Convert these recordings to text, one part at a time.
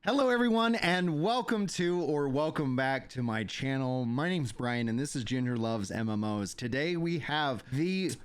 Hello everyone and welcome back to my channel. My name's Brian and this is Ginger Loves MMOs. Today we have the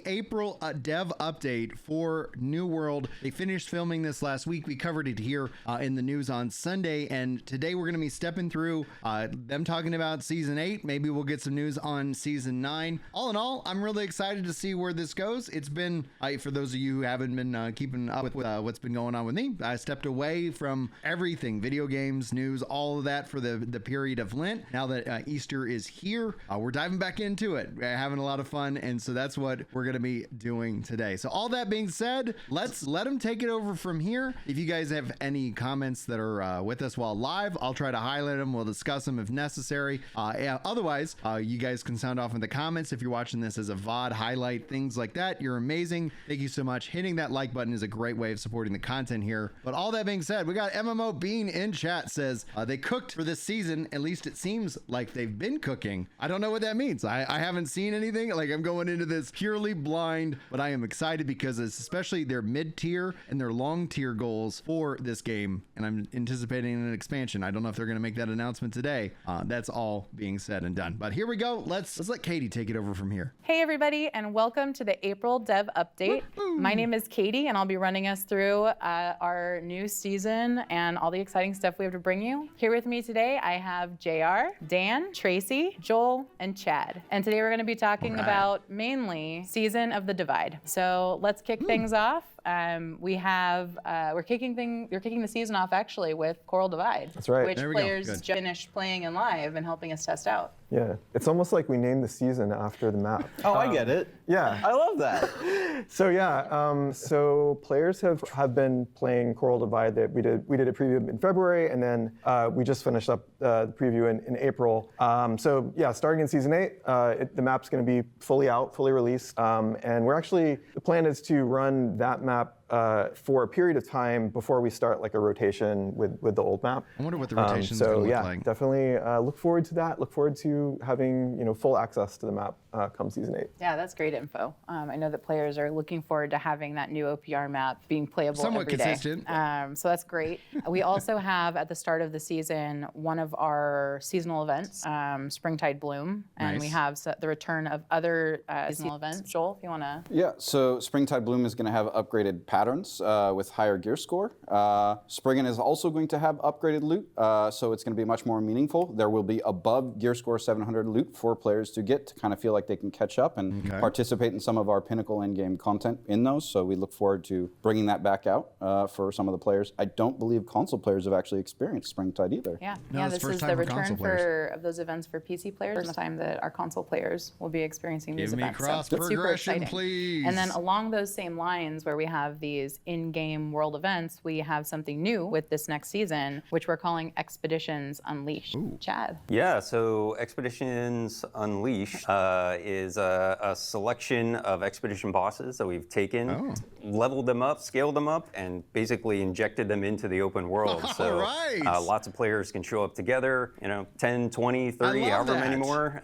April dev update for New World. They finished filming this last week. We covered it here in the news on Sunday, and today we're going to be stepping through them talking about Season 8. Maybe we'll get some news on Season 9. All in all, I'm really excited to see where this goes. It's been, for those of you who haven't been keeping up with what's been going on with me, I stepped away from everything, video games, news, all of that for the period of Lent. Now that Easter is here, we're diving back into it. We're having a lot of fun, and so that's what we're going to be doing today. So all that being said, let's let them take it over from here. If you guys have any comments that are with us while live, I'll try to highlight them. We'll discuss them if necessary. Otherwise, you guys can sound off in the comments if you're watching this as a VOD, highlight things like that. You're amazing. Thank you so much. Hitting that like button is a great way of supporting the content here. But all that being said, we got MMO Bean in chat says they cooked for this season. At least it seems like they've been cooking. I don't know what that means. I haven't seen anything. Like, I'm going into this purely blind, but I am excited because it's especially their mid-tier and their long-tier goals for this game, and I'm anticipating an expansion. I don't know if they're going to make that announcement today. That's all being said and done. But here we go. Let's let Katie take it over from here. Hey everybody, and welcome to the April dev update. My name is Katie, and I'll be running us through our new season and all the exciting stuff we have to bring you. Here with me today, I have JR, Dan, Tracy, Joel, and Chad. And today we're going to be talking about mainly Season of the Divide. So let's kick things off. We're kicking the season off actually with Coral Divide. That's right. Which players just finished playing in live and helping us test out. Yeah, it's almost like we named the season after the map. Oh, I get it. Yeah. I love that. So yeah, so players have been playing Coral Divide. That we did a preview in February, and then we just finished up the preview in April. So yeah, starting in Season 8, the map's going to be fully out, fully released, and the plan is to run that map for a period of time before we start like a rotation with the old map. I wonder what the rotation is going to look like. Definitely look forward to that. Look forward to having full access to the map come Season 8. Yeah, that's great info. I know that players are looking forward to having that new OPR map being playable somewhat every day. consistent. So that's great. We also have at the start of the season one of our seasonal events, Springtide Bloom, and we have the return of other seasonal events. Joel, if you want to. Yeah, so Springtide Bloom is going to have upgraded patterns with higher gear score. Spriggan is also going to have upgraded loot, so it's going to be much more meaningful. There will be above gear score 700 loot for players to get to kind of feel like they can catch up and participate in some of our pinnacle endgame content in those. So we look forward to bringing that back out for some of the players. I don't believe console players have actually experienced Springtide either. Yeah, No, this is the return of those events for PC players, and the time that our console players will be experiencing these events. Give me cross progression, please. And then along those same lines, where we have these in-game world events, we have something new with this next season, which we're calling Expeditions Unleashed. Ooh. Chad. Yeah, so Expeditions Unleashed is a selection of expedition bosses that we've taken, leveled them up, scaled them up, and basically injected them into the open world. So lots of players can show up together, 10, 20, 30, however many more,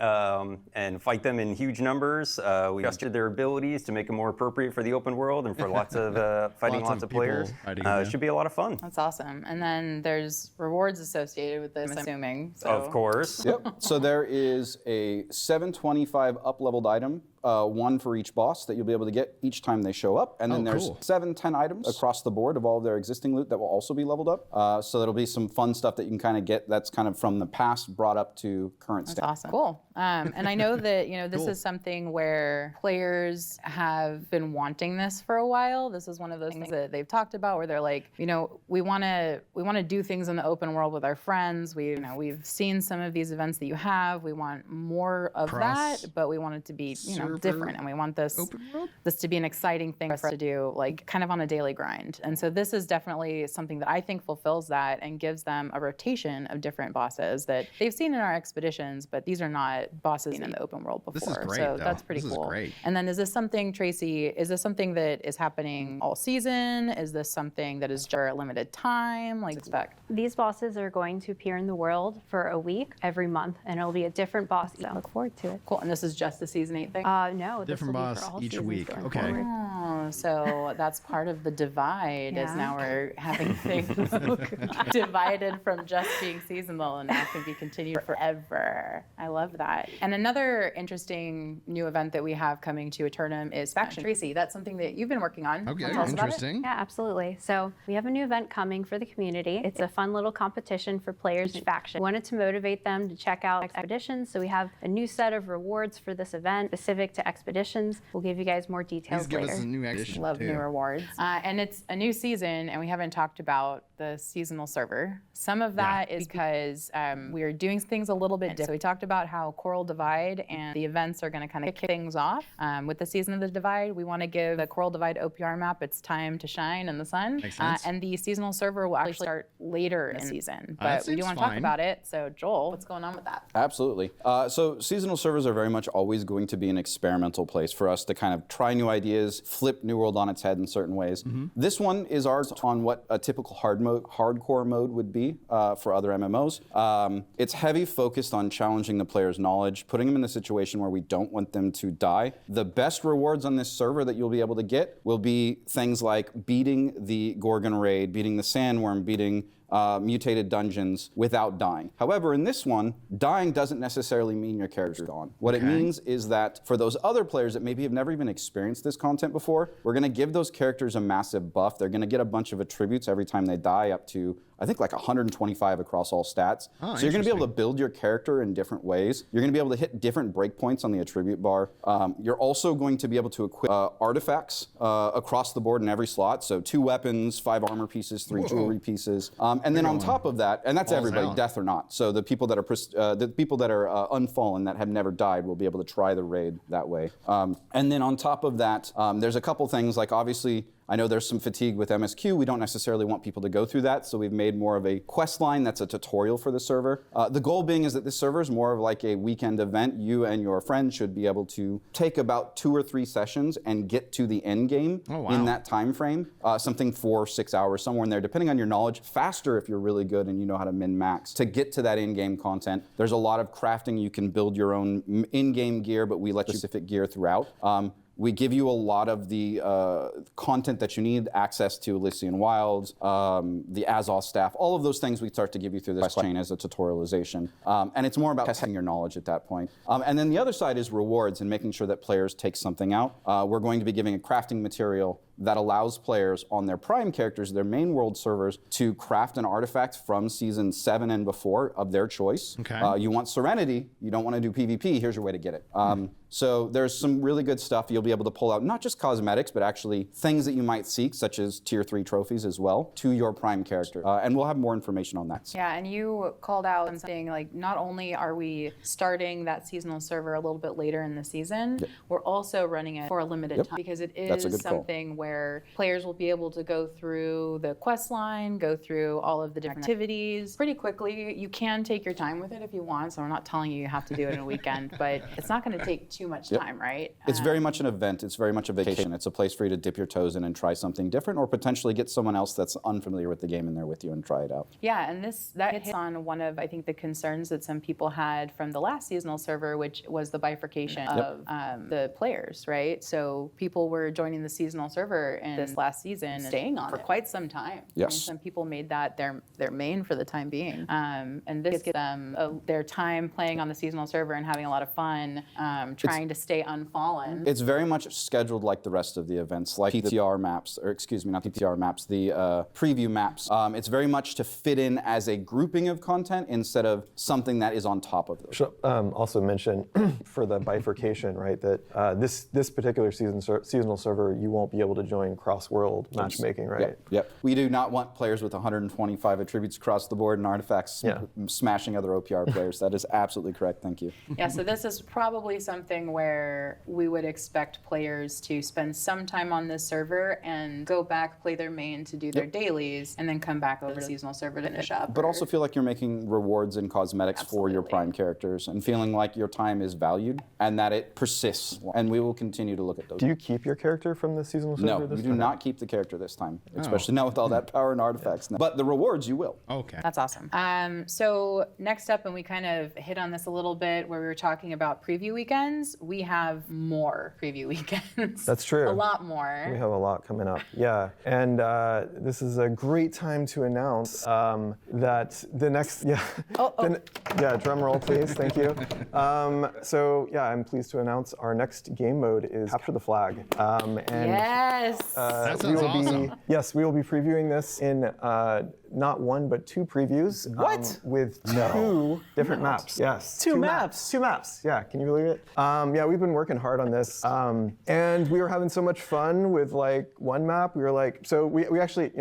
and fight them in huge numbers. We adjusted their abilities to make them more appropriate for the open world and for lots of fighting lots of players. It should be a lot of fun. That's awesome. And then there's rewards associated with this, I'm assuming. So. Of course. Yep. So there is a 725 up-leveled item, one for each boss that you'll be able to get each time they show up. And then there's 710 items across the board of all of their existing loot that will also be leveled up. So there'll be some fun stuff that you can kind of get that's kind of from the past brought up to current state. That's awesome. Cool. And I know that this is something where players have been wanting this for a while. This is one of those things that they've talked about where they're like, we want to do things in the open world with our friends. We've seen some of these events that you have. We want more of that, but we want it to be different, and we want this to be an exciting thing for us to do, like kind of on a daily grind. And so this is definitely something that I think fulfills that and gives them a rotation of different bosses that they've seen in our expeditions, but these are not bosses in the open world before. This is great, so though. that's pretty cool. And then is this something, Tracy, is this something that is happening all season? Is this something that is just for a limited time? Like expect? These bosses are going to appear in the world for a week every month, and it'll be a different boss. So look forward to it. Cool. And this is just the season 8 thing? No, different boss this will be for all each seasons week. going Okay. forward. Oh, so that's part of the divide is Yeah. now we're having things divided from just being seasonal and now can be continued forever. I love that. And another interesting new event that we have coming to Aeternum is Faction. Tracy, that's something that you've been working on. Okay, Tell us about it. interesting. Yeah, absolutely. So we have a new event coming for the community. It's a fun little competition for players in faction. We wanted to motivate them to check out expeditions. So we have a new set of rewards for this event specific to expeditions. We'll give you guys more details Please give later. us a new edition Love too. new rewards. And it's a new season, and we haven't talked about the seasonal server. Some of that is because we are doing things a little bit different. So we talked about how Coral Divide and the events are going to kind of kick things off. With the Season of the Divide, we want to give the Coral Divide OPR map its time to shine in the sun. Makes sense. And the seasonal server will actually start later in the season. that But we do seems want to talk fine. about it. So Joel, what's going on with that? Absolutely. So seasonal servers are very much always going to be an experimental place for us to kind of try new ideas, flip New World on its head in certain ways. This one is ours on what a typical hardcore mode would be for other MMOs. It's heavy focused on challenging the player's knowledge, putting them in the situation where we don't want them to die. The best rewards on this server that you'll be able to get will be things like beating the Gorgon raid, beating the Sandworm, beating mutated dungeons without dying. However, in this one, dying doesn't necessarily mean your character's gone. What it means is that for those other players that maybe have never even experienced this content before, we're going to give those characters a massive buff. They're going to get a bunch of attributes every time they die, up to I think like 125 across all stats. So you're going to be able to build your character in different ways. You're going to be able to hit different breakpoints on the attribute bar. You're also going to be able to equip artifacts across the board in every slot. So 2 weapons, 5 armor pieces, 3 jewelry pieces, and then on top of that, and that's everybody, out. death or not. So the people that are unfallen that have never died will be able to try the raid that way. And then on top of that, there's a couple things like obviously. I know there's some fatigue with MSQ. We don't necessarily want people to go through that, so we've made more of a quest line that's a tutorial for the server. The goal being is that this server is more of like a weekend event. You and your friend should be able to take about 2 or 3 sessions and get to the end game in that time frame. Something 4 or 6 hours, somewhere in there, depending on your knowledge. Faster if you're really good and you know how to min-max to get to that in-game content. There's a lot of crafting. You can build your own in-game gear, but we let you specific gear throughout. We give you a lot of the content that you need, access to Elysian Wilds, the Azoth staff, all of those things we start to give you through this quest chain as a tutorialization. And it's more about testing your knowledge at that point. And then the other side is rewards and making sure that players take something out. We're going to be giving a crafting material that allows players on their prime characters, their main world servers, to craft an artifact from season 7 and before of their choice. You want Serenity, you don't want to do PvP, here's your way to get it. So there's some really good stuff you'll be able to pull out, not just cosmetics, but actually things that you might seek, such as tier 3 trophies as well, to your prime character. And we'll have more information on that. Yeah, and you called out something like not only are we starting that seasonal server a little bit later in the season, we're also running it for a limited time because it is something where players will be able to go through the quest line, go through all of the different activities pretty quickly. You can take your time with it if you want, so we're not telling you have to do it in a weekend, but it's not going to take too much time, right? It's very much an event. It's very much a vacation. It's a place for you to dip your toes in and try something different, or potentially get someone else that's unfamiliar with the game in there with you and try it out. Yeah, and that hits on one of, I think, the concerns that some people had from the last seasonal server, which was the bifurcation of the players, right? So people were joining the seasonal server in this last season and staying on for quite some time. Yes. I mean, some people made that their main for the time being. And this gives them their time playing on the seasonal server and having a lot of fun, trying to stay unfallen. It's very much scheduled like the rest of the events, like PTR maps, or excuse me, not PTR maps, the preview maps. It's very much to fit in as a grouping of content instead of something that is on top of those. Should also mention for the bifurcation, right, that this particular seasonal server, you won't be able to join cross-world matchmaking, right? Yep. We do not want players with 125 attributes across the board and artifacts smashing other OPR players. That is absolutely correct. Thank you. Yeah, so this is probably something where we would expect players to spend some time on this server and go back, play their main to do their dailies, and then come back over to the seasonal server to finish up. But also feel like you're making rewards and cosmetics for your prime characters and feeling like your time is valued and that it persists. And we will continue to look at those. Do you keep your character from the seasonal server? over No, this you do time? not keep the character this time, especially now with all that power and artifacts. But the rewards you will. Okay. That's awesome. So next up, and we kind of hit on this a little bit where we were talking about preview weekends, we have more preview weekends. That's true. A lot more. We have a lot coming up. Yeah, and this is a great time to announce that the next, yeah, drum roll please, thank you. So yeah, I'm pleased to announce our next game mode is Capture the Flag. And Yes. That sounds awesome. Yes, we will be previewing this in not one but two previews. What? With two different maps. Yes. Two maps. Two maps. Yeah. Can you believe it? Yeah, we've been working hard on this, and we were having so much fun with like one map. We were like, so we actually,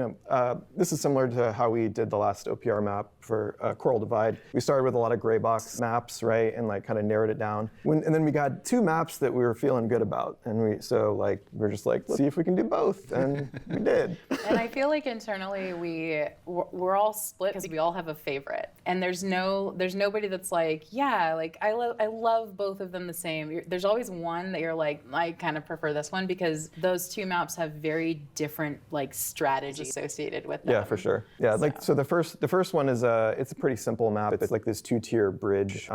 this is similar to how we did the last OPR map for Coral Divide. We started with a lot of gray box maps, right, and like kind of narrowed it down. And then we got two maps that we were feeling good about, and we're just like, let's see if we can do both, and we did. And I feel like internally we're all split because we all have a favorite, and there's nobody that's like, yeah, like I love both of them the same. There's always one that you're like, I kind of prefer this one because those two maps have very different like strategies associated with them. Yeah, for sure. Yeah, so the first one is it's a pretty simple map. It's like this 2-tier bridge,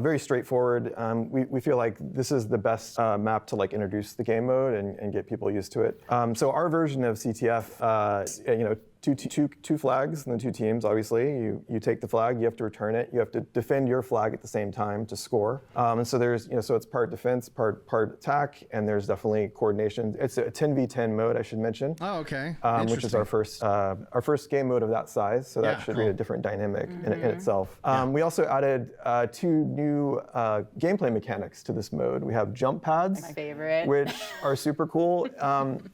very straightforward. We feel like this is the best map to like introduce the game mode and get people used to it. So our version of CTF, two flags and then two teams, obviously. You take the flag, you have to return it, you have to defend your flag at the same time to score. And so there's, so it's part defense, part attack, and there's definitely coordination. It's a 10v10 mode, I should mention. Oh, okay. Which is our first game mode of that size, so that should be a different dynamic in itself. We also added two new gameplay mechanics to this mode. We have jump pads, My favorite. which are super cool.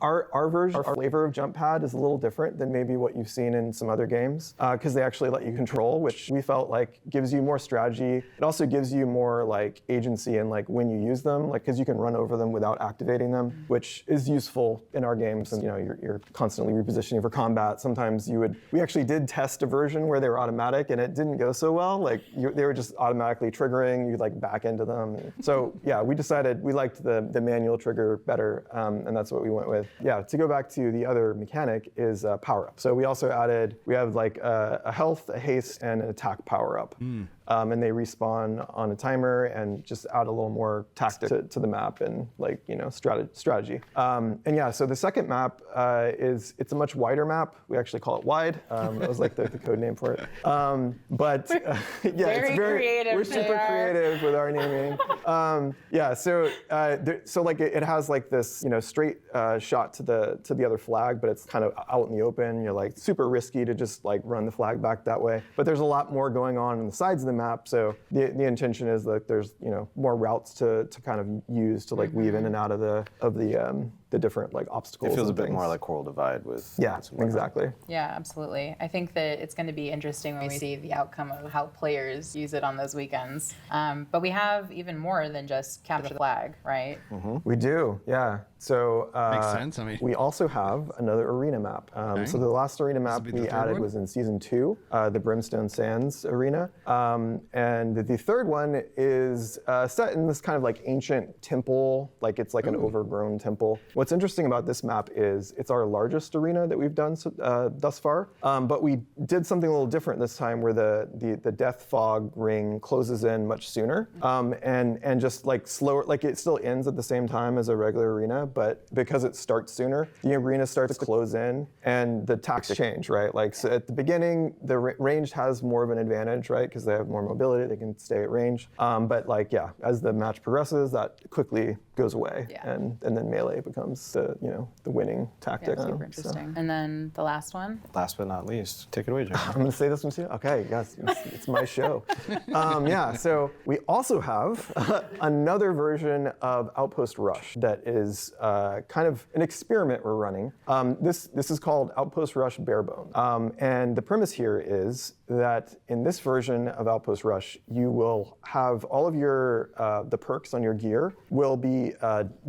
Our version, our flavor of jump pad is a little different than maybe what you've seen in some other games, because they actually let you control, which we felt like gives you more strategy. It also gives you more like agency in like when you use them, like because you can run over them without activating them, which is useful in our games. And you're constantly repositioning for combat. Sometimes we actually did test a version where they were automatic, and it didn't go so well. Like they were just automatically triggering. You'd like back into them. So yeah, we decided we liked the manual trigger better, and that's what we went with. Yeah, to go back to the other mechanic is power up. So we also added, we have like a health, a haste, and an attack power up. And they respawn on a timer and just add a little more tactic to the map and like, strategy. And yeah, so the second map it's a much wider map. We actually call it wide. That was like the code name for it. But yeah, it's very creative. We're super creative with our naming. Yeah, so like it has like this, straight shot to the other flag, but it's kind of out in the open. You're like super risky to just like run the flag back that way. But there's a lot more going on the sides of the map. So the intention is that there's more routes to kind of use to like weave in and out of the different like obstacles. It feels a bit things. more like Coral Divide with. Yeah, exactly. Yeah, absolutely. I think that it's going to be interesting when we see the outcome of how players use it on those weekends. But we have even more than just capture the flag, right? We do, yeah. So Makes sense. I mean, we also have another arena map. So the last arena map be the we third added one? was in season 2, the Brimstone Sands arena. And the third one is set in this kind of like ancient temple, like it's like an overgrown temple. What's interesting about this map is it's our largest arena that we've done thus far, but we did something a little different this time where the death fog ring closes in much sooner, and just like slower, like it still ends at the same time as a regular arena, but because it starts sooner, the arena starts to close in and the tactics change, right? Like so at the beginning, the ranged has more of an advantage, right? Because they have more mobility, they can stay at range. But like, yeah, as the match progresses, that quickly goes away, and then melee becomes the winning tactic. Yeah, super interesting. And then the last one? Last but not least, take it away, Jim. I'm gonna say this one too. Okay, yes, it's my show. Yeah, so we also have another version of Outpost Rush that is kind of an experiment we're running. This is called Outpost Rush Barebone, and the premise here is that in this version of Outpost Rush, you will have all of your the perks on your gear will be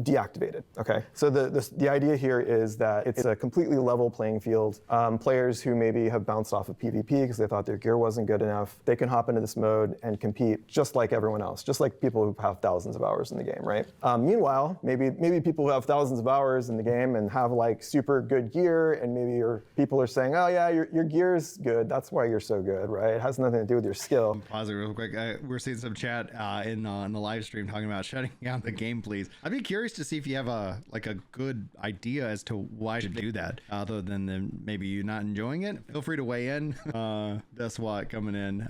deactivated. Okay, so the idea here is that it's a completely level playing field. Players who maybe have bounced off of PvP because they thought their gear wasn't good enough, they can hop into this mode and compete just like everyone else, just like people who have thousands of hours in the game, right? Meanwhile, maybe people who have thousands of hours in the game and have like super good gear, and maybe people are saying, oh yeah, your gear's good, that's why you're so good, right? It has nothing to do with your skill. Pause it real quick. We're seeing some chat in the live stream talking about shutting down the game, please. I'd be curious to see if you have a good idea as to why you should do that, other than maybe you not enjoying it. Feel free to weigh in. That's why coming in.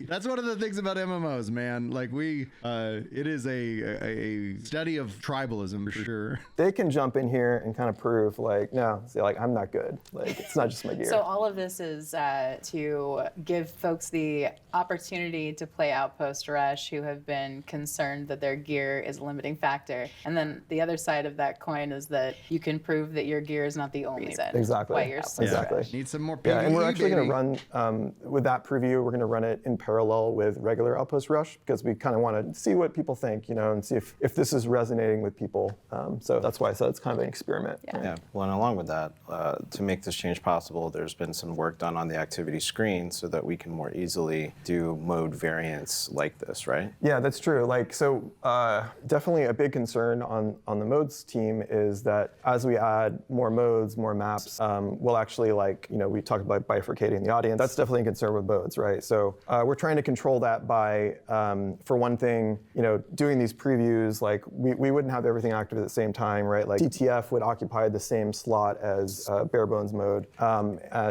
That's one of the things about MMOs, man. Like it is a study of tribalism for sure. They can jump in here and kind of prove like, no, say like I'm not good. Like it's not just my gear. So all of this is to give folks the opportunity to play Outpost Rush who have been concerned that their gear is a limiting factor. And then the other side of that coin is that you can prove that your gear is not the only reason why you're so exactly. Need some more PvE, yeah, and we're actually baby. going to run, with that preview, we're going to run it in parallel with regular Outpost Rush because we kind of want to see what people think, and see if this is resonating with people. So that's why I said it's kind of an experiment. Yeah, well, and along with that, to make this change possible, there's been some work done on the activity screen so that we can more easily do mode variants like this, right? Yeah, that's true. Definitely a big concern on the modes team is that as we add more modes, more maps, we'll actually we talked about bifurcating the audience. That's definitely a concern with modes, right? So we're trying to control that by, for one thing, doing these previews. Like we wouldn't have everything active at the same time, right? Like CTF would occupy the same slot as bare bones mode.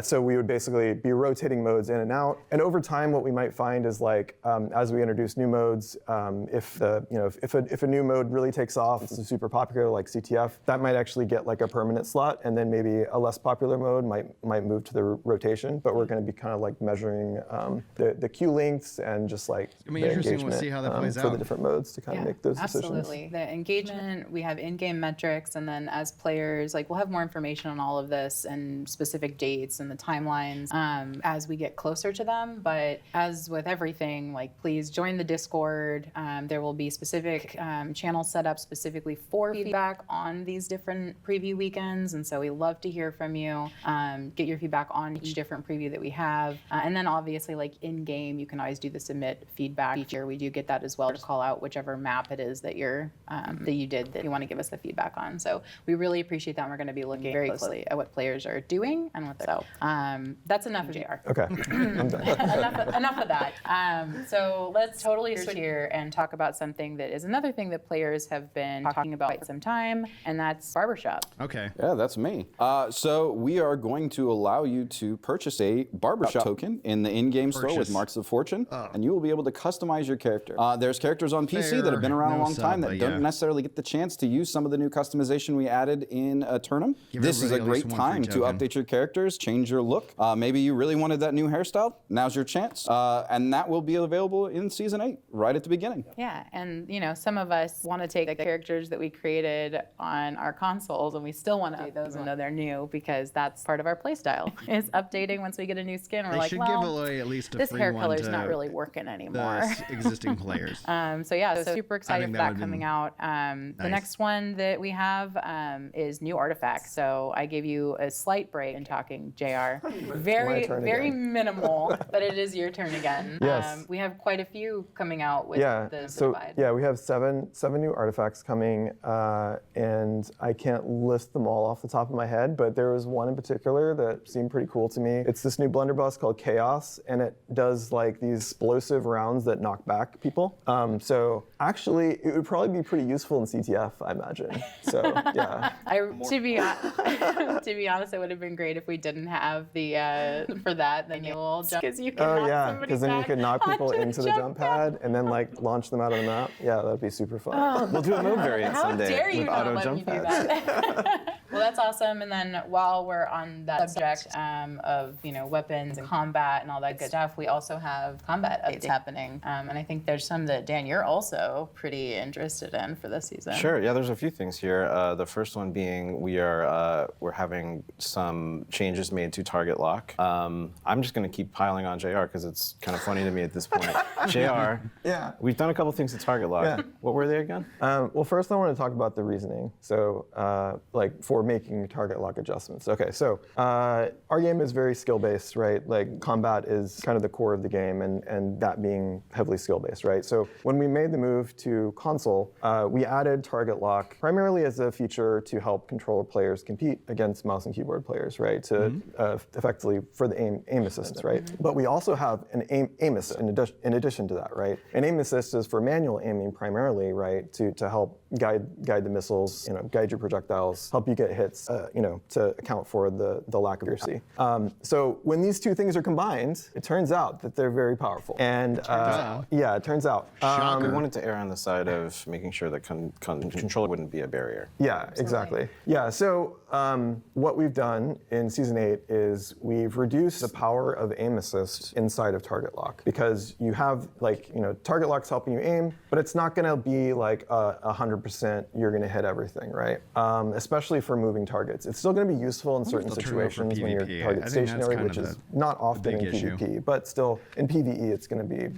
So we would basically be rotating modes in and out. And over time, what we might find is as we introduce new modes, if a new mode really takes off, it's super popular like CTF, that might actually get like a permanent slot, and then maybe a less popular mode might move to the rotation. But we're going to be kind of like measuring the queue lengths and just like the engagement we'll see how that plays for out. the different modes to kind of make those decisions. Absolutely. The engagement, we have in-game metrics, and then as players, we'll have more information on all of this and specific dates and the timelines as we get closer to them. But as with everything, please join the Discord. There will be specific channels set up specifically for feedback on these different preview weekends, and so we love to hear from you. Get your feedback on each different preview that we have, and then obviously in game you can always do the submit feedback feature. We do get that as well to call out whichever map it is that you did that you want to give us the feedback on. So we really appreciate that, and we're going to be looking very closely at what players are doing and what they're. So that's enough of JR. Okay, I'm done. enough of that. So let's totally switch here and talk about something that is another thing that players have been talking about for quite some time, and that's Barbershop. Okay. Yeah, that's me. So we are going to allow you to purchase a Barbershop token in the in-game store with Marks of Fortune, and you will be able to customize your character. There's characters on PC that have been around a long time that don't necessarily get the chance to use some of the new customization we added in Aeternum. This is a great time to update your characters, change your look. Maybe you really wanted that new hairstyle. Now's your chance. And that will be available in Season 8, right at the beginning. Yeah, and some of us want to take the characters that we created on our consoles, and we still want to update those and know they're new, because that's part of our playstyle, is updating once we get a new skin. We're They should give away at least a this free hair one color's to not really working anymore. the existing players. So super excited for that that would've coming been out. The next one that we have is new artifacts. So I gave you a slight break in talking, JR. Very minimal, but it is your turn again. Yes. We have quite a few coming out with the so divide. yeah, we have seven new artifacts coming, and I can't list them all off the top of my head, but there was one in particular that seemed pretty cool to me. It's this new blunderbuss called Chaos, and it does these explosive rounds that knock back people. So actually, it would probably be pretty useful in CTF, I imagine. So yeah. To be honest, it would have been great if we didn't have the for that the annual jump, because you can knock somebody because then you back could knock people onto into the jump pad and then launch them out of the map. Yeah, that'd be super fun. We'll do a mode variant How someday dare you with not auto let jump me do pads. that? Well, that's awesome. And then while we're on that subject of weapons and combat and all that good stuff, we also have combat updates happening. And I think there's some that, Dan, you're also pretty interested in for this season. Sure. Yeah, there's a few things here. The first one being we're having some changes made to target lock. I'm just going to keep piling on JR because it's kind of funny to me at this point. JR, Yeah. we've done a couple things to target lock. Yeah. What were they again? Well, first I want to talk about the reasoning. training. So like for making target lock adjustments. Okay, so our game is very skill-based, right? Like combat is kind of the core of the game, and that being heavily skill-based, right? So when we made the move to console, we added target lock primarily as a feature to help controller players compete against mouse and keyboard players, right? To effectively for the aim assist, right? But we also have an aim assist in addition to that, right? An aim assist is for manual aiming primarily, right? To help guide the missiles, guide your projectiles, help you get hits, to account for the lack of accuracy. So when these two things are combined, it turns out that they're very powerful. And yeah, it turns out. We wanted to err on the side of making sure that controller wouldn't be a barrier. Yeah, exactly. Yeah, so what we've done in Season 8 is we've reduced the power of aim assist inside of target lock, because you have target lock's helping you aim, but it's not gonna be like 100% you're gonna hit everything, right? Especially for moving targets. It's still gonna be useful in certain situations when your target's stationary, which is not often in PvP, but still in PvE it's gonna be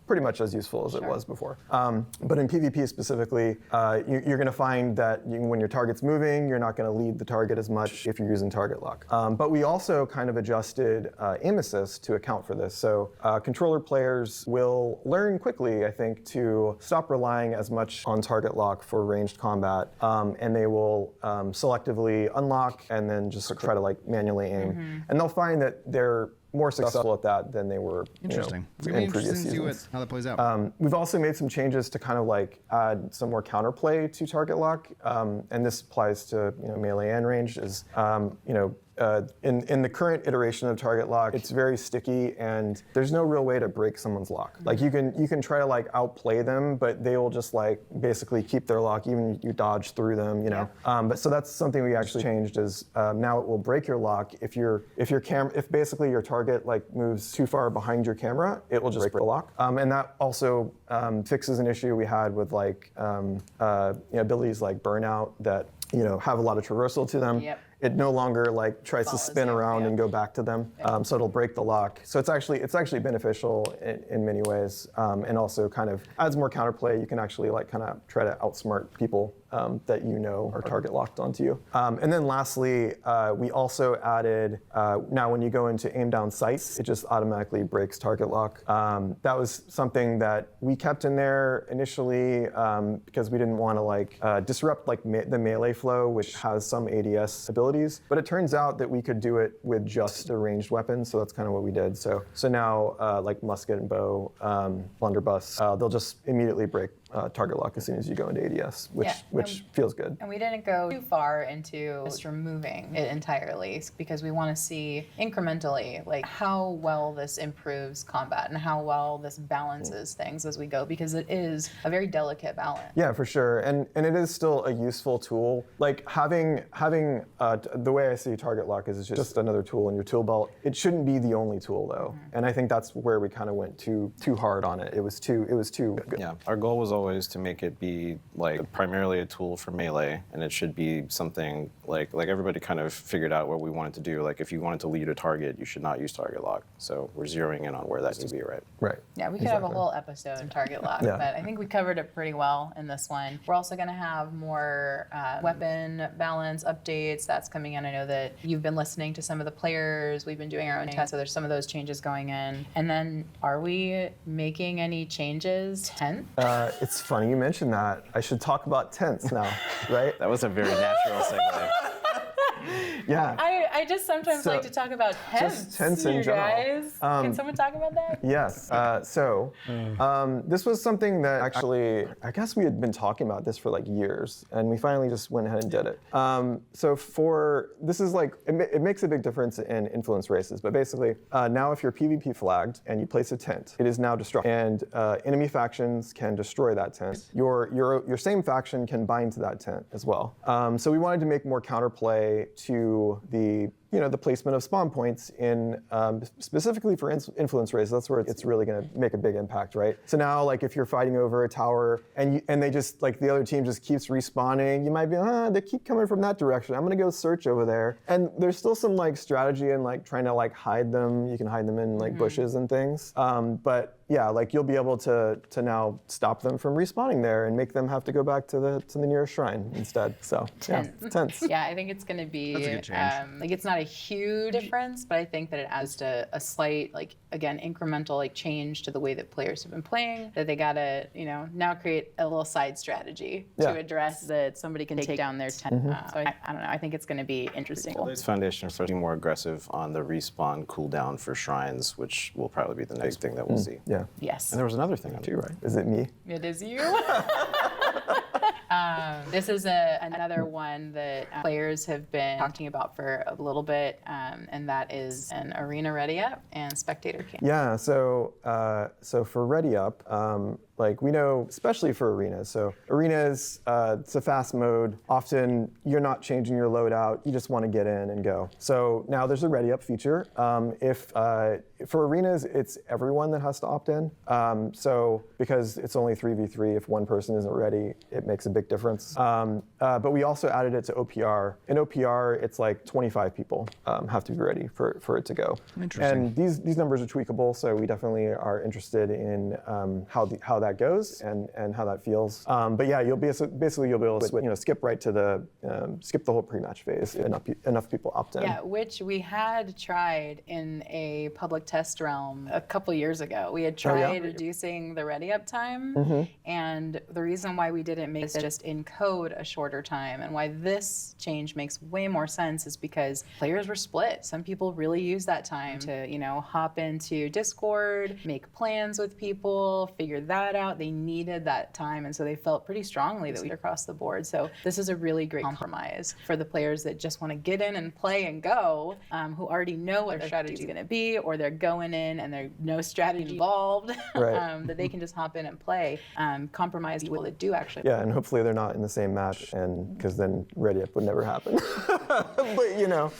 pretty much as useful as it was before. But in PvP specifically, you're gonna find that when your target's moving, you're not gonna lead the target as much if you're using target lock. But we also kind of adjusted aim assist to account for this. So controller players will learn quickly, I think, to stop relying as much on target lock for ranged combat, and they will selectively unlock and then just try to manually aim. And they'll find that they're more successful at that than they were in previous seasons. How that plays out. We've also made some changes to kind of add some more counterplay to target lock, and this applies to melee and ranged. In the current iteration of target lock, it's very sticky, and there's no real way to break someone's lock. You can try to outplay them, but they will just basically keep their lock even if you dodge through them. But so that's something we actually changed. Is now it will break your lock if basically your target moves too far behind your camera, it will just break the lock. And that also fixes an issue we had with abilities like burnout that have a lot of traversal to them. Yep. It no longer tries to spin around and go back to them, so it'll break the lock. So it's actually beneficial in many ways, and also kind of adds more counterplay. You can actually kind of try to outsmart people that are target locked onto you. And then lastly, we also added now when you go into aim down sights, it just automatically breaks target lock. That was something that we kept in there initially because we didn't want to disrupt the melee flow, which has some ADS abilities. But it turns out that we could do it with just a ranged weapon, so that's kind of what we did. So now musket and bow, blunderbuss, they'll just immediately break target lock as soon as you go into ADS, which feels good. And we didn't go too far into just removing it entirely, because we want to see incrementally how well this improves combat and how well this balances things as we go, because it is a very delicate balance. Yeah, for sure, and it is still a useful tool. Having the way I see target lock is it's just another tool in your tool belt. It shouldn't be the only tool though, and I think that's where we kind of went too hard on it. It was too good. Yeah, our goal was always to make it be primarily a tool for melee, and it should be something like everybody kind of figured out what we wanted to do. If you wanted to lead a target, you should not use target lock. So we're zeroing in on where that needs to be, right? Right. Yeah, we could have a whole episode on target lock, but I think we covered it pretty well in this one. We're also going to have more weapon balance updates. That's coming in. I know that you've been listening to some of the players. We've been doing our own tests, so there's some of those changes going in. And then, are we making any changes? Tent? It's funny you mentioned that. I should talk about tents now, right? That was a very natural segue. Yeah. I just sometimes like to talk about tents. Just tents in general. Guys. Can someone talk about that? Yes. This was something that actually, I guess we had been talking about this for years, and we finally just went ahead and did it. This is it makes a big difference in influence races, but basically, now if you're PvP flagged and you place a tent, it is now destructible, and enemy factions can destroy that tent. Your same faction can bind to that tent as well. So we wanted to make more counterplay to the the placement of spawn points in specifically for influence rays. That's where it's really going to make a big impact, right? So now, like if you're fighting over a tower and they just like the other team just keeps respawning, you might be, they keep coming from that direction. I'm going to go search over there. And there's still some like strategy in like trying to like hide them. You can hide them in like bushes and things. But yeah, like you'll be able to now stop them from respawning there and make them have to go back to the nearest shrine instead. So yeah, tense. Yeah, I think it's going to be That's a good change. like it's not a huge difference, but I think that it adds to a slight like again incremental like change to the way that players have been playing. That they gotta now create a little side strategy to address that somebody can take down their 10. So I don't know. I think it's going to be interesting. This foundation is being more aggressive on the respawn cooldown for shrines, which will probably be the next thing that we'll see. Yeah. Yes. And there was another thing too, right? Is it me? It is you. This is another one that players have been talking about for a little bit, and that is an arena ready up and spectator camp. Yeah, so for Ready Up, like we know, especially for arenas. So arenas, it's a fast mode. Often you're not changing your loadout. You just want to get in and go. So now there's a Ready Up feature. For arenas, it's everyone that has to opt in. So because it's only 3v3, if one person isn't ready, it makes a big difference. But we also added it to OPR. In OPR, it's like 25 people have to be ready for it to go. Interesting. And these numbers are tweakable, so we definitely are interested in how that goes and how that feels. But yeah, you'll be able to skip right to skip the whole pre-match phase. Enough people opt in. Yeah, which we had tried in a public test realm a couple years ago. We had tried reducing the ready up time, and the reason why we didn't make it just encode a shorter time and why this change makes way more sense is because players were split. Some people really used that time to hop into Discord, make plans with people, figure that out. They needed that time, and so they felt pretty strongly that we across the board. So this is a really great compromise for the players that just want to get in and play and go, who already know what their strategy is going to be, or they're going in and there's no strategy involved, that they can just hop in and play. Compromise people that do actually. Yeah, and hopefully they're not in the same match, and because then Ready Up would never happen. But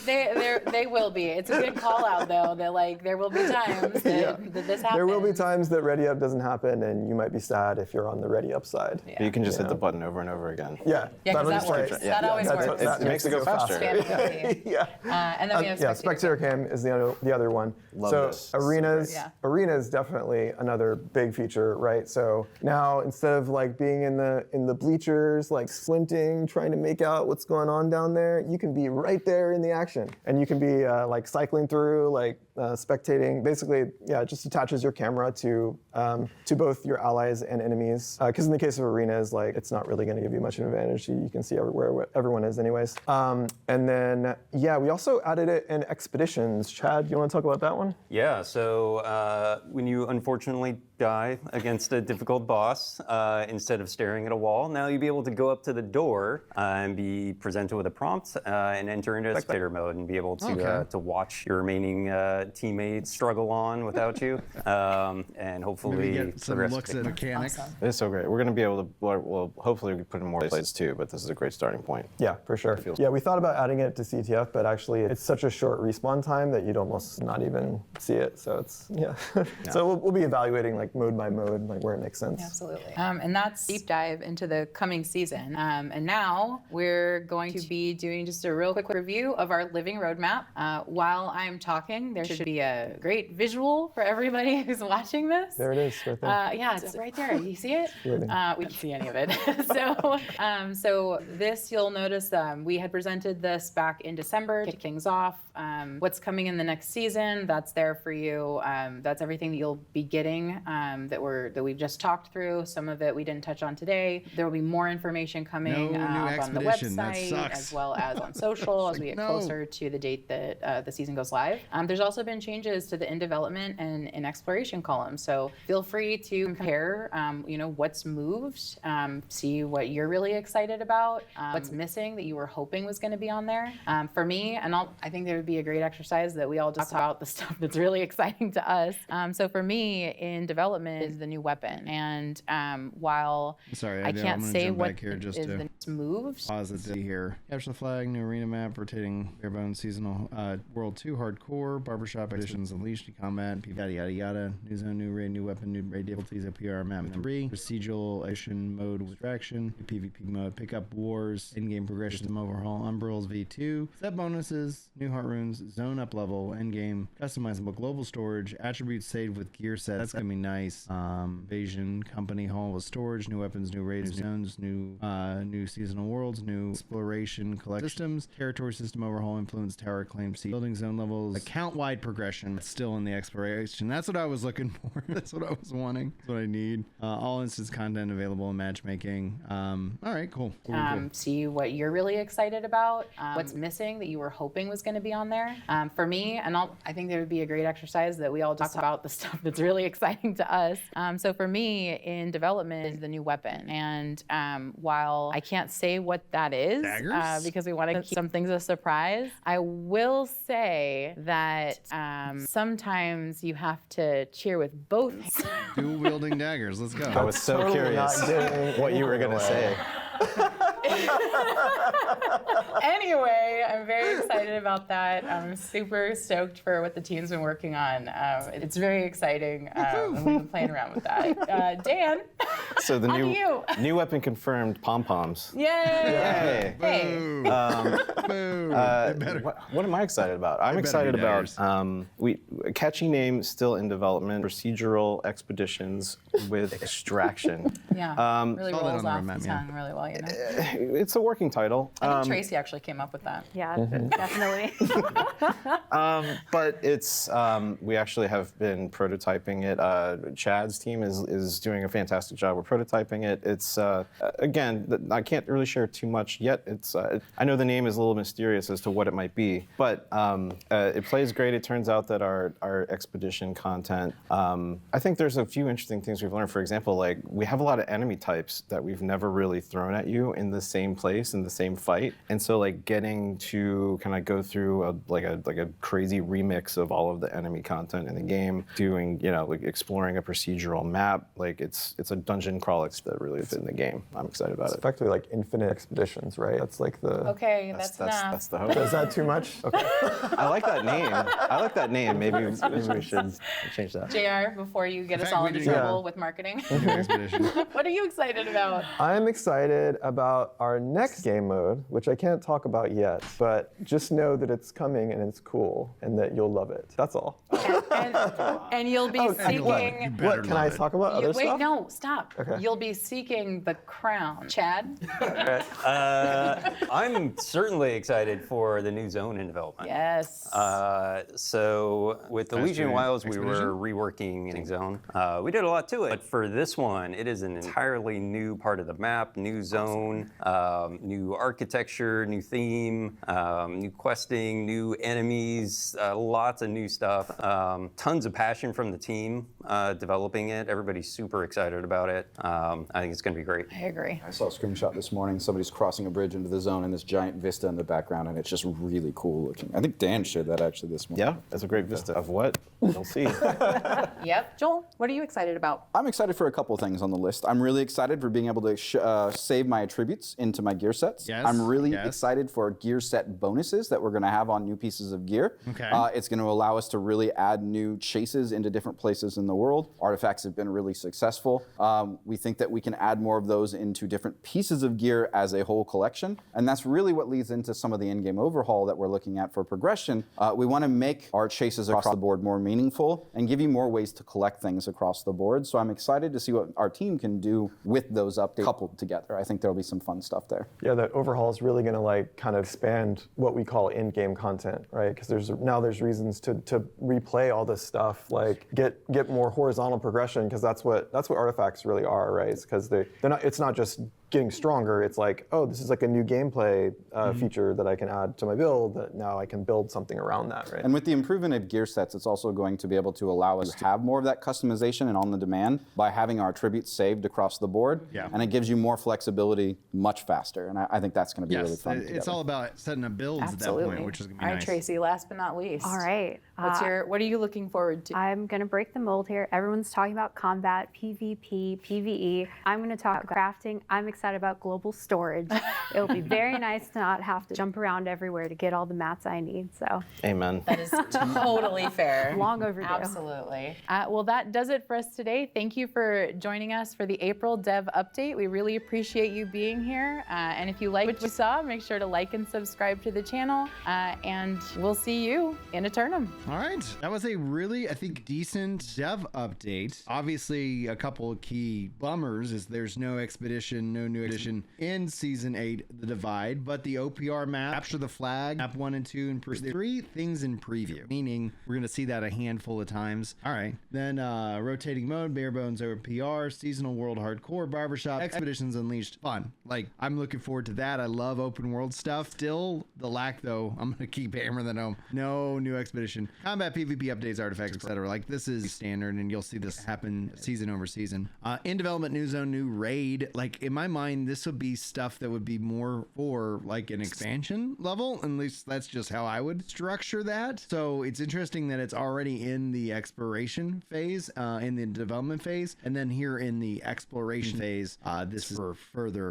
they will be. It's a good call out though. That like there will be times that this happens. There will be times that Ready Up doesn't happen, and you might be sad if you're on the Ready Up side. Yeah. But you can just hit the button over and over again. Yeah, because that works. That always works. That makes it go faster. Yeah. And then we have Spectator Cam is the other one. Love so this. arenas, Yeah. arenas definitely another big feature, right? So now instead of like being in the bleachers, like squinting, trying to make out what's going on down there, you can be right there in the action, and you can be like cycling through, like spectating. Basically, it just attaches your camera to both your allies and enemies. Because in the case of arenas, like it's not really going to give you much of an advantage. You can see everywhere everyone is, anyways. And then we also added it in expeditions. Chad, you want to talk about that one? Yeah, so when you unfortunately die against a difficult boss, instead of staring at a wall, now you'll be able to go up to the door and be presented with a prompt and enter into spectator mode and be able to watch your remaining teammates struggle on without you, and hopefully Maybe get some progress looks at mechanics. Awesome. It's so great. We're going to be able to, well, hopefully we put in more places too, but this is a great starting point. Yeah, for sure. Yeah, we thought about adding it to CTF, but actually it's such a short respawn time that you'd almost not even see it. So it's, So we'll be evaluating like mode by mode, like where it makes sense. Absolutely. And that's deep dive into the coming season. And now we're going to be doing just a real quick review of our living roadmap. While I'm talking, there should be a great visual for everybody who's watching this. There it is, right there. Yeah, it's right there. You see it? Really? We can't see any of it. So this, you'll notice we had presented this back in December to kick things off. What's coming in the next season, that's there for you. That's everything that you'll be getting that we've just talked through. Some of it we didn't touch on today. There will be more information coming up on the website as well as on social as we get closer to the date that the season goes live. There's also also been changes to the in development and in exploration column. So feel free to compare, what's moved, see what you're really excited about, what's missing that you were hoping was going to be on there. For me, I think there would be a great exercise that we all just talk about the stuff that's really exciting to us. So for me, in development is the new weapon, and while Sorry, I can't say what here just is to the moves. pause it here. Capture the flag, new arena map, rotating barebone seasonal, World 2 hardcore, Barbershop editions, Unleashed, combat, yada yada yada, new zone, new raid, new weapon, new raid difficulties, OPR map 3, procedural edition mode with distraction, PvP mode, pickup wars, in-game progression, overhaul, Umbrals V2, set bonuses, new heart runes, zone up level, endgame, customizable global storage, attributes saved with gear sets. That's gonna be nice. Invasion company hall with storage, new weapons, new raids, new zones, new seasonal worlds, new exploration collect systems, territory system overhaul, influence tower claim, building zone levels, account-wide progression. Still in the exploration. That's what I was looking for. That's what I was wanting. That's what I need. All instance content available in matchmaking. All right, cool. See what you're really excited about, what's missing that you were hoping was going to be on there. For me, I think there would be a great exercise that we all just talk about the stuff that's really exciting to us. So for me, in development is the new weapon, and while I can't say what that is because we want to keep some things a surprise, I will say that sometimes you have to cheer with both. Dual wielding daggers. Let's go. I was so curious what you were going to say. Anyway, I'm very excited about that. I'm super stoked for what the team's been working on. It's very exciting, and we've been playing around with that. Dan, So the on new weapon confirmed pom-poms. Yay! Yay. Hey. Boo. What am I excited about? I'm excited about a catchy name still in development, procedural expeditions with extraction. Yeah, really Saw that rolls on the off the roadmap, yeah. tongue really well, you know. It's a working title. I think Tracy actually came up with that. Yeah, definitely. But it's we actually have been prototyping it. Chad's team is doing a fantastic job. We're prototyping it. It's again, I can't really share too much yet. It's I know the name is a little mysterious as to what it might be, but it plays great. It turns out that our expedition content. I think there's a few interesting things we've learned. For example, like we have a lot of enemy types that we've never really thrown at you in the same place in the same fight, and so like getting to kind of go through a crazy remix of all of the enemy content in the game, doing like exploring a procedural map, like it's a dungeon crawl that really fit in the game. I'm excited about it. Effectively like infinite expeditions, right? That's like the. Okay, that's enough. That's the hope. Is that too much? Okay. I like that name. Maybe we should change that. JR, before you get us all into trouble with marketing, what are you excited about? I'm excited about our next game mode, which I can't talk about yet, but just know that it's coming and it's cool and that you'll love it. That's all. And you'll be seeking. What, can I talk about other Wait, stuff? no, stop. Okay. You'll be seeking the crown. Chad? I'm certainly excited for the new zone in development. Yes. So with the Legion Wilds, we were reworking in zone. We did a lot to it, but for this one, it is an entirely new part of the map, new zone, new architecture, new theme, new questing, new enemies, lots of new stuff. Tons of passion from the team developing it. Everybody's super excited about it. I think it's going to be great. I agree. I saw a screenshot this morning. Somebody's crossing a bridge into the zone and this giant vista in the background, and it's just really cool looking. I think Dan shared that actually this morning. Yeah, that's a great vista of what you'll see. Yep. Joel, what are you excited about? I'm excited for a couple of things on the list. I'm really excited for being able to save my attributes into my gear sets. Yes, I'm really yes. excited for gear set bonuses that we're going to have on new pieces of gear. Okay. It's going to allow us to really add new chases into different places in the world. Artifacts have been really successful. We think that we can add more of those into different pieces of gear as a whole collection. And that's really what leads into some of the in-game overhaul that we're looking at for progression. We want to make our chases across the board more meaningful and give you more ways to collect things across the board. So I'm excited to see what our team can do with those updates coupled together. I think there'll be some fun stuff there. Yeah, that overhaul is really going to like kind of expand what we call in-game content, right? Because there's reasons to replay all this stuff, like get more horizontal progression, because that's what artifacts really are, right? Because they're not. It's not just getting stronger. It's like, oh, this is like a new gameplay feature that I can add to my build that now I can build something around that, right? And with the improvement of gear sets, it's also going to be able to allow us to have more of that customization and on the demand by having our attributes saved across the board. Yeah. And it gives you more flexibility much faster. And I think that's going to be really fun. It's all about setting up builds at that Absolutely. point, which is going to be All right, nice. Tracy, last but not least. All right. What are you looking forward to? I'm going to break the mold here. Everyone's talking about combat, PvP, PvE. I'm going to talk about crafting. I'm excited about global storage. It'll be very nice to not have to jump around everywhere to get all the mats I need. So Amen. That is totally fair. long overdue. Absolutely. Well, that does it for us today. Thank you for joining us for the April Dev Update. We really appreciate you being here. And if you like what you saw, make sure to like and subscribe to the channel. And we'll see you in Aeternum. All right. That was a really, I think, decent dev update. Obviously, a couple of key bummers is there's no expedition, no new edition in Season 8, The Divide, but the OPR map, Capture the Flag, map 1 and 2, and 3 things in preview, meaning we're going to see that a handful of times. All right. Then rotating mode, bare bones OPR, seasonal world hardcore, barbershop, expeditions unleashed. Fun. Like, I'm looking forward to that. I love open world stuff. Still, the lack, though, I'm going to keep hammering that home. No new expedition. Combat, PvP updates, artifacts, etc. Like, this is standard, and you'll see this happen season over season. In development, new zone, new raid. Like, in my mind, this would be stuff that would be more for like an expansion level. At least that's just how I would structure that. So it's interesting that it's already in the exploration phase, in the development phase, and then here in the exploration phase, this is for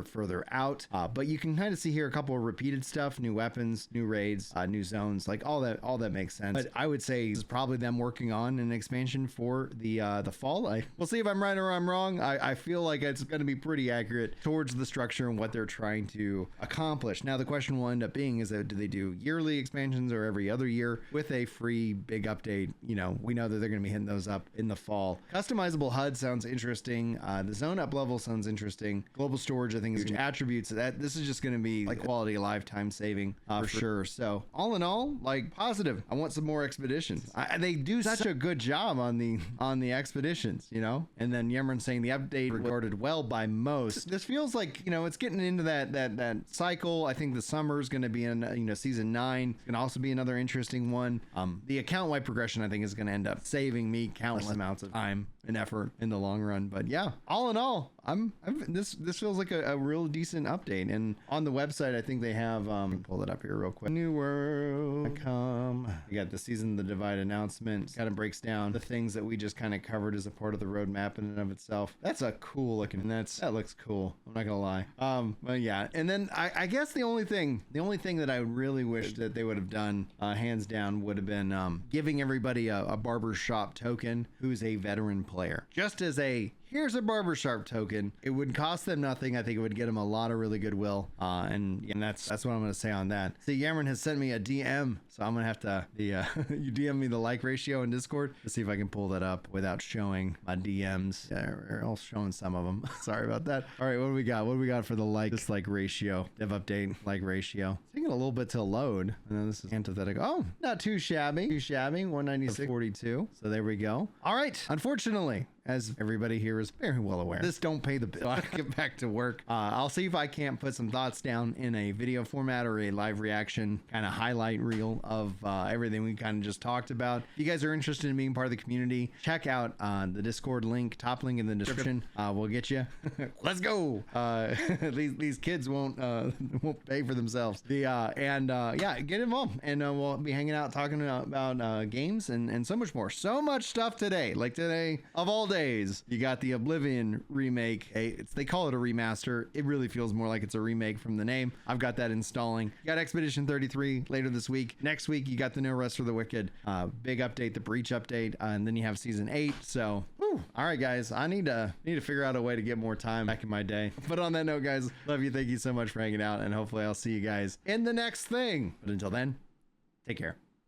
further out. But you can kind of see here a couple of repeated stuff, new weapons, new raids, new zones, like all that makes sense. But I would say this is probably them working on an expansion for the fall. We'll see if I'm right or I'm wrong. I feel like it's going to be pretty accurate towards the structure and what they're trying to accomplish. Now the question will end up being is that do they do yearly expansions or every other year with a free big update? You know, we know that they're going to be hitting those up in the fall. Customizable HUD sounds interesting. The zone up level sounds interesting. Global storage, I think, is attributes that this is just going to be like quality of life, time saving for sure. So all in all, like positive. I want some more expeditions. They do such a good job on the expeditions, you know. And then Yemron saying the update regarded well by most. This feels like, you know, it's getting into that cycle. I think the summer is going to be in, you know, season 9. It's going to also be another interesting one. The account wide progression, I think, is going to end up saving me countless amounts of time and effort in the long run. But yeah, all in all, this feels like a real decent update. And on the website, I think they have pull it up here real quick. New World come. You got the Season The Divide announcement. Kind of breaks down the things that we just kind of covered as a part of the roadmap in and of itself. That's a cool looking. That looks cool. I'm not gonna lie. But yeah, and then I guess the only thing that I really wish that they would have done, hands down, would have been giving everybody a barbershop token who's a veteran player, just as here's a barbershop token. It would cost them nothing. I think it would get them a lot of really goodwill. And that's what I'm going to say on that. See, Yamron has sent me a DM, so I'm going to have to, you DM me the like ratio in Discord. Let's see if I can pull that up without showing my DMs. Yeah, or else showing some of them. Sorry about that. All right, what do we got? What do we got for the dislike ratio? Dev update, like ratio. It's taking a little bit to load. And then this is antithetic. Oh, not too shabby. 196.42. So there we go. All right. Unfortunately, as everybody here is very well aware, this don't pay the bill. I get back to work. I'll see if I can't put some thoughts down in a video format or a live reaction kind of highlight reel of everything we kind of just talked about. If you guys are interested in being part of the community, check out the Discord link, top link in the description. We'll get you. Let's go. These kids won't pay for themselves. Yeah, get involved, and we'll be hanging out talking about games and so much more. So much stuff today. Like today of all days, you got the Oblivion remake. They call it a remaster. It really feels more like it's a remake from the name. I've got that installing. You got Expedition 33 later this week. Next week, you got the No Rest for the Wicked big update, the Breach update, and then you have Season 8. So, all right, guys, I need to figure out a way to get more time back in my day. But on that note, guys, love you. Thank you so much for hanging out, and hopefully I'll see you guys in the next thing. But until then, take care.